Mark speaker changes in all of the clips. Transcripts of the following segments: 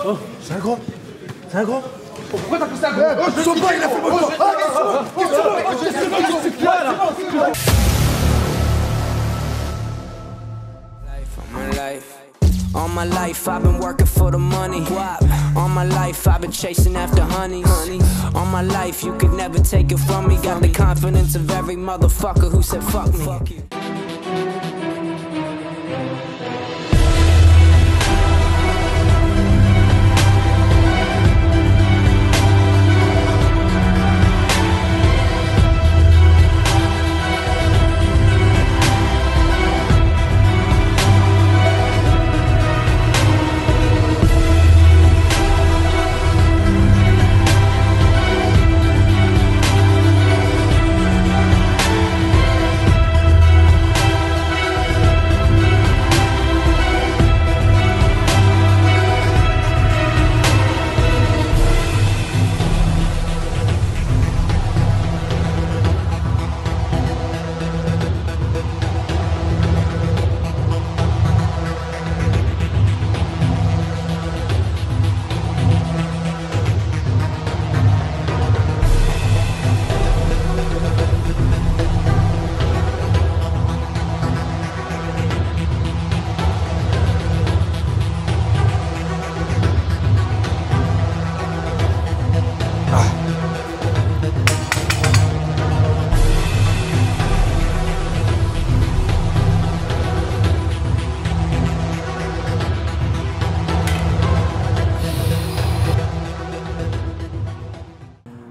Speaker 1: Oh, c'est un grand. C'est un grand.
Speaker 2: Pourquoi t'as poussé un gros?
Speaker 1: Je sens pas, il a fait mon corps.
Speaker 3: All my life I've been working for the money. All my life I've been chasing after honeys. All my life you could never take it from me. Got the confidence of every motherfucker who said fuck me.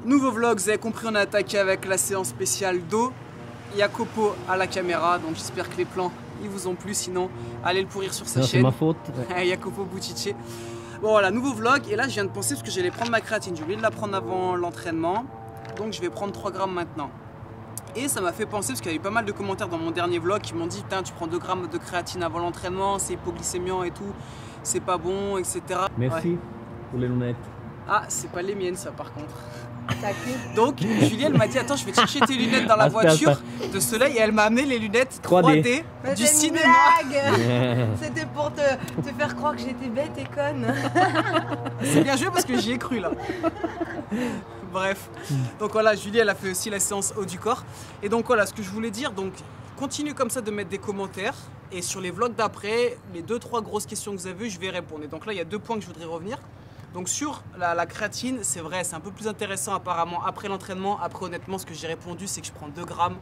Speaker 4: Nouveau vlog, vous avez compris, on a attaqué avec la séance spéciale d'eau. Jacopo à la caméra, donc j'espère que les plans ils vous ont plu, sinon allez le pourrir sur sa chaîne.
Speaker 5: C'est ma faute.
Speaker 4: Jacopo Buttice. Bon voilà, nouveau vlog, et là je viens de penser parce que j'allais prendre ma créatine, j'ai oublié de la prendre avant l'entraînement, donc je vais prendre 3 grammes maintenant. Et ça m'a fait penser, parce qu'il y a eu pas mal de commentaires dans mon dernier vlog qui m'ont dit putain tu prends 2 grammes de créatine avant l'entraînement, c'est hypoglycémiant et tout, c'est pas bon, etc.
Speaker 5: Merci pour les lunettes.
Speaker 4: Ah, c'est pas les miennes ça par contre. Donc Julie elle m'a dit attends je vais te chercher tes lunettes dans la voiture de soleil, et elle m'a amené les lunettes 3D du cinéma.
Speaker 6: C'était pour te faire croire que j'étais bête et conne.
Speaker 4: C'est bien joué parce que j'y ai cru là. Bref, donc voilà, Julie elle a fait aussi la séance haut du corps. Et donc voilà ce que je voulais dire, donc continue comme ça de mettre des commentaires, et sur les vlogs d'après, les 2-3 grosses questions que vous avez vues, je vais répondre. Et donc là il y a 2 points que je voudrais revenir. Donc sur la créatine, c'est vrai, c'est un peu plus intéressant apparemment après l'entraînement. Après honnêtement, ce que j'ai répondu, c'est que je prends 2 grammes.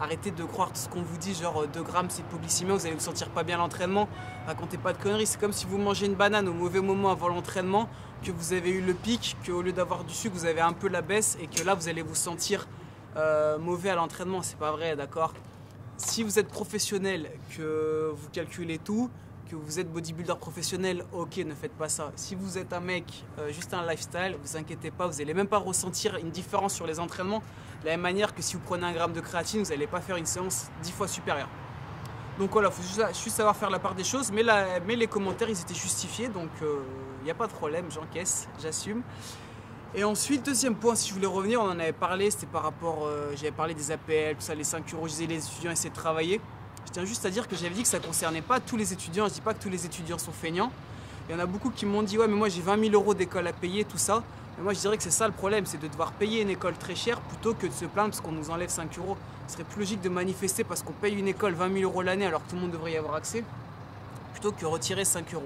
Speaker 4: Arrêtez de croire tout ce qu'on vous dit, genre 2 grammes c'est hypoglycémique, vous allez vous sentir pas bien à l'entraînement. Racontez pas de conneries, c'est comme si vous mangez une banane au mauvais moment avant l'entraînement, que vous avez eu le pic, qu'au lieu d'avoir du sucre, vous avez un peu la baisse, et que là vous allez vous sentir mauvais à l'entraînement. C'est pas vrai, d'accord? Si vous êtes professionnel, que vous calculez tout, que vous êtes bodybuilder professionnel, ok, ne faites pas ça. Si vous êtes un mec, juste un lifestyle, vous inquiétez pas, vous n'allez même pas ressentir une différence sur les entraînements, de la même manière que si vous prenez 1 gramme de créatine, vous n'allez pas faire une séance 10 fois supérieure. Donc voilà, il faut juste savoir faire la part des choses, mais les commentaires, ils étaient justifiés, donc il n'y a pas de problème, j'encaisse, j'assume. Et ensuite, deuxième point, si je voulais revenir, on en avait parlé, c'était par rapport, j'avais parlé des APL, tout ça, les 5 €, je disais les étudiants essaient de travailler. Je tiens juste à dire que j'avais dit que ça ne concernait pas tous les étudiants. Je dis pas que tous les étudiants sont feignants. Il y en a beaucoup qui m'ont dit ouais mais moi j'ai 20 000 € d'école à payer, tout ça. Mais moi je dirais que c'est ça le problème, c'est de devoir payer une école très chère plutôt que de se plaindre parce qu'on nous enlève 5 €. Ce serait plus logique de manifester parce qu'on paye une école 20 000 € l'année alors que tout le monde devrait y avoir accès, plutôt que retirer 5 €.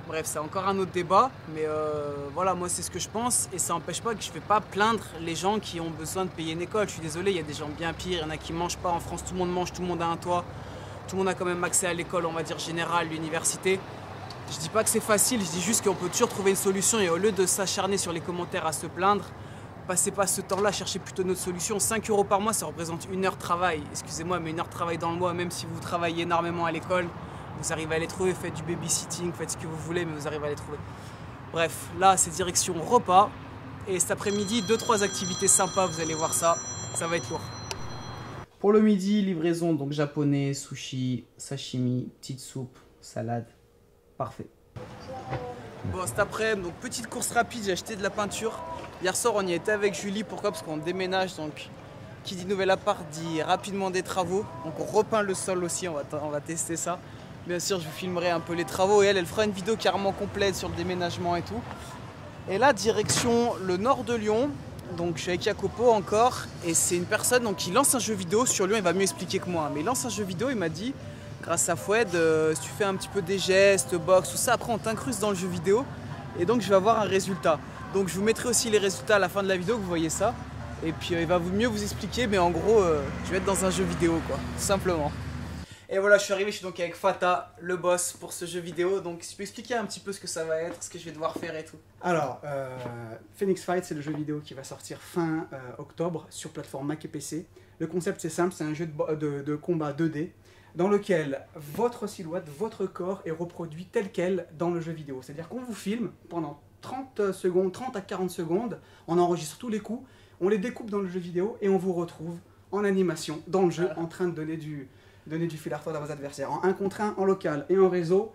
Speaker 4: Bref, c'est encore un autre débat, mais voilà, moi c'est ce que je pense, et ça n'empêche pas que je ne vais pas plaindre les gens qui ont besoin de payer une école. Je suis désolé, il y a des gens bien pires, il y en a qui ne mangent pas. En France, tout le monde mange, tout le monde a un toit. Tout le monde a quand même accès à l'école, on va dire générale, l'université. Je dis pas que c'est facile, je dis juste qu'on peut toujours trouver une solution, et au lieu de s'acharner sur les commentaires à se plaindre, passez pas ce temps-là, cherchez plutôt notre solution. 5 € par mois, ça représente 1 heure de travail. Excusez-moi, mais 1 heure de travail dans le mois, même si vous travaillez énormément à l'école, vous arrivez à les trouver, faites du babysitting, faites ce que vous voulez, mais vous arrivez à les trouver. Bref, là c'est direction repas, et cet après-midi, 2-3 activités sympas, vous allez voir ça, ça va être lourd. Pour le midi, livraison donc japonais, sushi, sashimi, petite soupe, salade, parfait. Bon, cet après-midi, donc petite course rapide, j'ai acheté de la peinture. Hier soir, on y était avec Julie, pourquoi? Parce qu'on déménage, donc qui dit nouvel appart dit rapidement des travaux. Donc on repeint le sol aussi, on va tester ça. Bien sûr, je vous filmerai un peu les travaux et elle fera une vidéo carrément complète sur le déménagement et tout. Et là, direction le nord de Lyon. Donc je suis avec Jacopo encore et c'est une personne donc, qui lance un jeu vidéo sur Lyon, il va mieux expliquer que moi. Mais il lance un jeu vidéo, il m'a dit, grâce à Foued, si tu fais un petit peu des gestes, boxe, tout ça, après on t'incruste dans le jeu vidéo et donc je vais avoir un résultat. Donc je vous mettrai aussi les résultats à la fin de la vidéo, que vous voyez ça. Et puis il va mieux vous expliquer, mais en gros, je vais être dans un jeu vidéo quoi, tout simplement. Et voilà, je suis arrivé, je suis donc avec Fata, le boss pour ce jeu vidéo. Donc, si tu peux expliquer un petit peu ce que ça va être, ce que je vais devoir faire et tout.
Speaker 2: Alors, Phoenix Fight, c'est le jeu vidéo qui va sortir fin octobre sur plateforme Mac et PC. Le concept, c'est simple, c'est un jeu de combat 2D dans lequel votre silhouette, votre corps est reproduit tel quel dans le jeu vidéo. C'est-à-dire qu'on vous filme pendant 30 secondes, 30 à 40 secondes, on enregistre tous les coups, on les découpe dans le jeu vidéo et on vous retrouve en animation dans le jeu en train de donner du fil à retordre à vos adversaires, en 1 contre 1, en local et en réseau.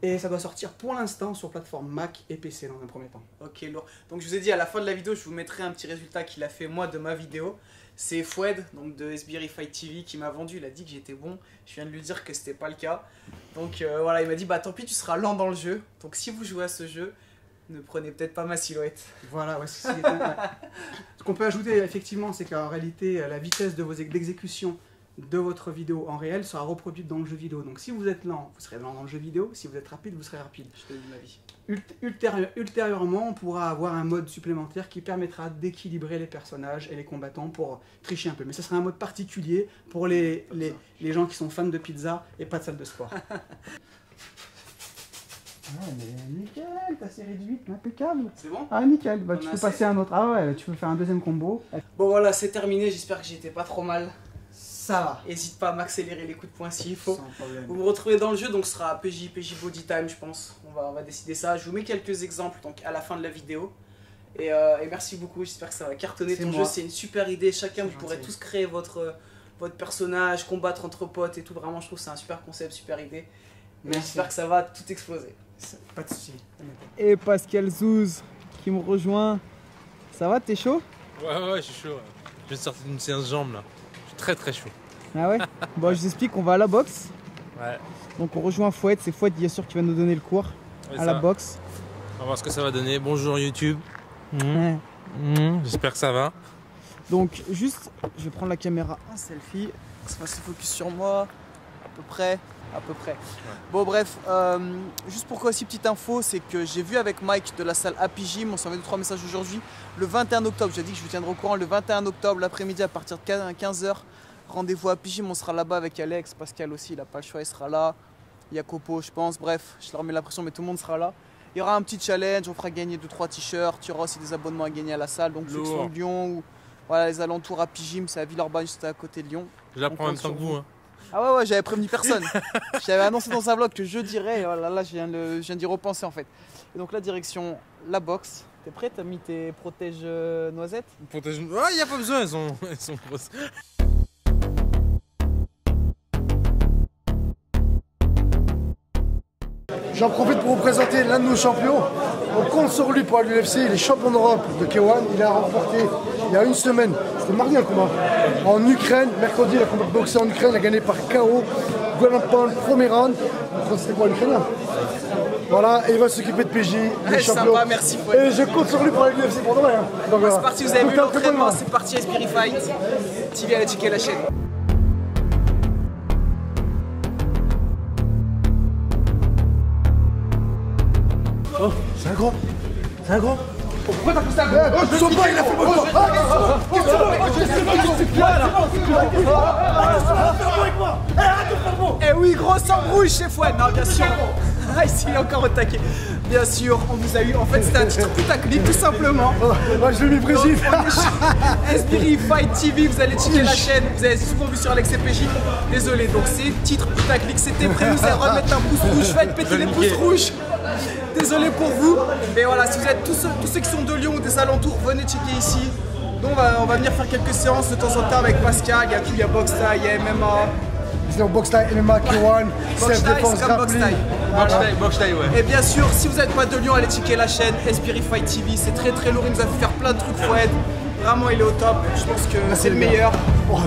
Speaker 2: Et ça doit sortir pour l'instant sur plateforme Mac et PC dans un premier temps.
Speaker 4: Ok, lourd. Donc je vous ai dit à la fin de la vidéo, je vous mettrai un petit résultat qu'il a fait moi de ma vidéo. C'est Foued, donc de SBRI Fight TV, qui m'a vendu, il a dit que j'étais bon. Je viens de lui dire que c'était pas le cas. Donc voilà, il m'a dit bah tant pis, tu seras lent dans le jeu. Donc si vous jouez à ce jeu, ne prenez peut-être pas ma silhouette.
Speaker 2: Voilà, ouais, ce qu'on peut ajouter effectivement, c'est qu'en réalité, la vitesse d'exécution de votre vidéo en réel sera reproduite dans le jeu vidéo. Donc si vous êtes lent, vous serez lent dans le jeu vidéo. Si vous êtes rapide, vous serez rapide.
Speaker 4: Je te dis ma vie.
Speaker 2: Ultérieurement, on pourra avoir un mode supplémentaire qui permettra d'équilibrer les personnages et les combattants pour tricher un peu. Mais ce sera un mode particulier pour les gens qui sont fans de pizza et pas de salle de sport. Ah mais nickel, ta série de 8, impeccable.
Speaker 4: C'est bon?
Speaker 2: Ah nickel, bah, tu peux passer à un autre. Ah ouais, tu peux faire un deuxième combo.
Speaker 4: Bon voilà, c'est terminé, j'espère que j'étais pas trop mal.
Speaker 2: Ça va.
Speaker 4: N'hésite pas à m'accélérer les coups de poing s'il faut.
Speaker 2: Sans problème.
Speaker 4: Vous vous retrouvez dans le jeu, donc ce sera PJ Body Time je pense. On va décider ça. Je vous mets quelques exemples donc, à la fin de la vidéo. Et merci beaucoup, j'espère que ça va cartonner ton jeu. C'est une super idée, chacun vous pourrez tous créer votre personnage, combattre entre potes et tout. Vraiment je trouve que c'est un super concept, super idée. J'espère que ça va tout exploser.
Speaker 2: Pas de soucis.
Speaker 4: Et Pascal Zouz qui me rejoint. Ça va, t'es chaud?
Speaker 7: Ouais, je suis chaud. Je viens de sortir d'une séance jambes là. Je suis très très chaud.
Speaker 4: Ah ouais? Bon, je vous explique, on va à la boxe.
Speaker 7: Ouais.
Speaker 4: Donc on rejoint Foued, c'est Foued bien sûr qui va nous donner le cours à la boxe.
Speaker 7: On va voir ce que ça va donner. Bonjour YouTube. J'espère que ça va.
Speaker 4: Donc juste, je vais prendre la caméra, un selfie, que ça fasse focus sur moi, à peu près. Ouais. Bon bref, juste pourquoi aussi petite info, c'est que j'ai vu avec Mike de la salle Happy Gym, on s'en met 2-3 messages aujourd'hui, le 21 octobre, j'ai dit que je vous tiendrai au courant, le 21 octobre l'après-midi à partir de 15h, rendez-vous à Happy Gym, on sera là-bas avec Alex, Pascal aussi, il n'a pas le choix, il sera là, Jacopo je pense, bref, je leur mets la pression mais tout le monde sera là. Il y aura un petit challenge, on fera gagner 2-3 t-shirts, il y aura aussi des abonnements à gagner à la salle, donc ceux qui sont de Lyon ou voilà, les alentours Happy Gym, c'est à Villeurbanne, juste à côté de Lyon.
Speaker 7: Je l'apprends en même temps que vous. Hein.
Speaker 4: Ah ouais, j'avais prévenu personne. J'avais annoncé dans un vlog que je dirais, et voilà, là je viens d'y repenser en fait. Et donc la direction, la boxe. T'es prêt? T'as mis tes protèges noisettes?
Speaker 7: Protège... Ah, il n'y a pas besoin, elles sont grosses.
Speaker 1: J'en profite pour vous présenter l'un de nos champions. On compte sur lui pour l'UFC, il est champion d'Europe de K1. Il a remporté il y a une semaine, c'était mardi un combat, en Ukraine. Mercredi, il a combattu boxé en Ukraine, il a gagné par KO. Ground Pound, premier round. C'était quoi l'Ukrainien? Voilà, et il va s'occuper de PJ, il est champion.
Speaker 4: Sympa, merci.
Speaker 1: Et je compte sur lui pour l'UFC pour demain.
Speaker 4: Donc c'est parti, vous avez vu l'entraînement, c'est parti SBRI Fight TV, allez checker la chaîne.
Speaker 1: Oh, c'est un gros. C'est un gros.
Speaker 4: Pourquoi t'as fait ça?
Speaker 1: Je sais pas, il a fait mon corps.
Speaker 4: Eh oui, grosse embrouille chez Foued. Non, bien sûr. Ah, ici, il est encore au taquet. Bien sûr, on vous a eu. En fait, c'était un titre putaclic, tout simplement.
Speaker 1: Moi, je l'ai mis Brigitte.
Speaker 4: SBRI Fight TV, vous allez checker la chaîne. Vous avez souvent vu sur Alex et PJ. Désolé, donc c'est titre putaclic. C'était prévu, vous allez remettre un pouce rouge. Faites péter les pouces rouges. Désolé pour vous. Mais voilà, si vous êtes tous ceux qui sont de Lyon ou des alentours, venez checker ici. Donc on va venir faire quelques séances de temps en temps avec Pascal. Il y a tout, il y a Box Thai, il y a MMA.
Speaker 1: C'est Box Thai, MMA, K1, self-défense, grappling.
Speaker 7: Box Thai, ouais.
Speaker 4: Et bien sûr, si vous n'êtes pas de Lyon, allez checker la chaîne SBRI Fight TV. C'est très très lourd, il nous a fait faire plein de trucs Foued. Vraiment, il est au top. Je pense que c'est le meilleur.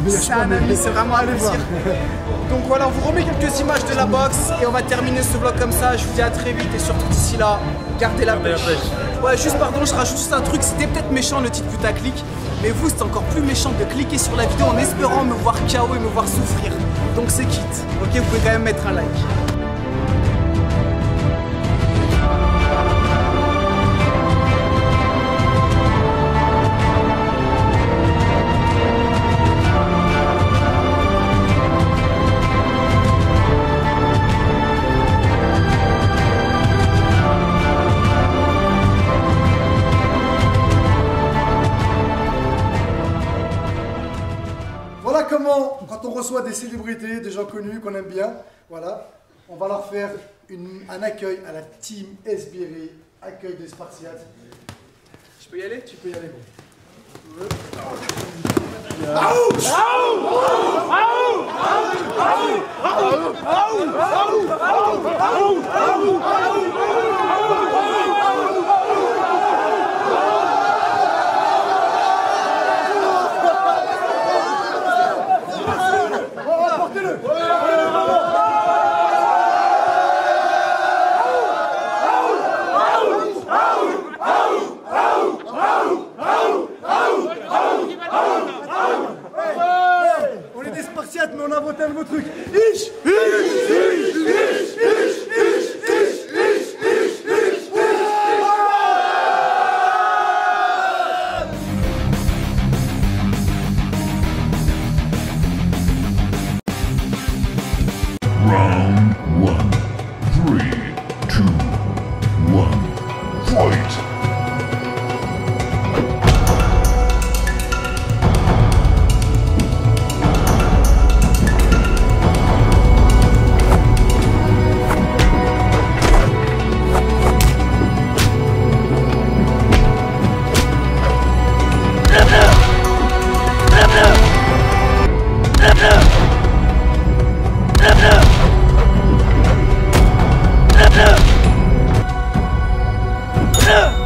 Speaker 4: C'est un ami, c'est vraiment un plaisir. Donc voilà, on vous remet quelques images de la boxe et on va terminer ce vlog comme ça. Je vous dis à très vite et surtout d'ici là, gardez la pêche. Ouais, juste pardon, je rajoute juste un truc, c'était peut-être méchant le titre putaclic, mais vous c'est encore plus méchant de cliquer sur la vidéo en espérant me voir KO et me voir souffrir. Donc c'est quitte, ok, vous pouvez quand même mettre un like.
Speaker 1: Voilà comment, quand on reçoit des célébrités, des gens connus qu'on aime bien, voilà, on va leur faire un accueil à la team Esbiri, accueil des Spartiates.
Speaker 4: Je peux y aller?
Speaker 1: Tu peux y aller, bon. On est des Spartiates, mais on a voté un nouveau truc. Ich,
Speaker 8: Round 1. 3, 2, 1. Fight!
Speaker 3: Yeah.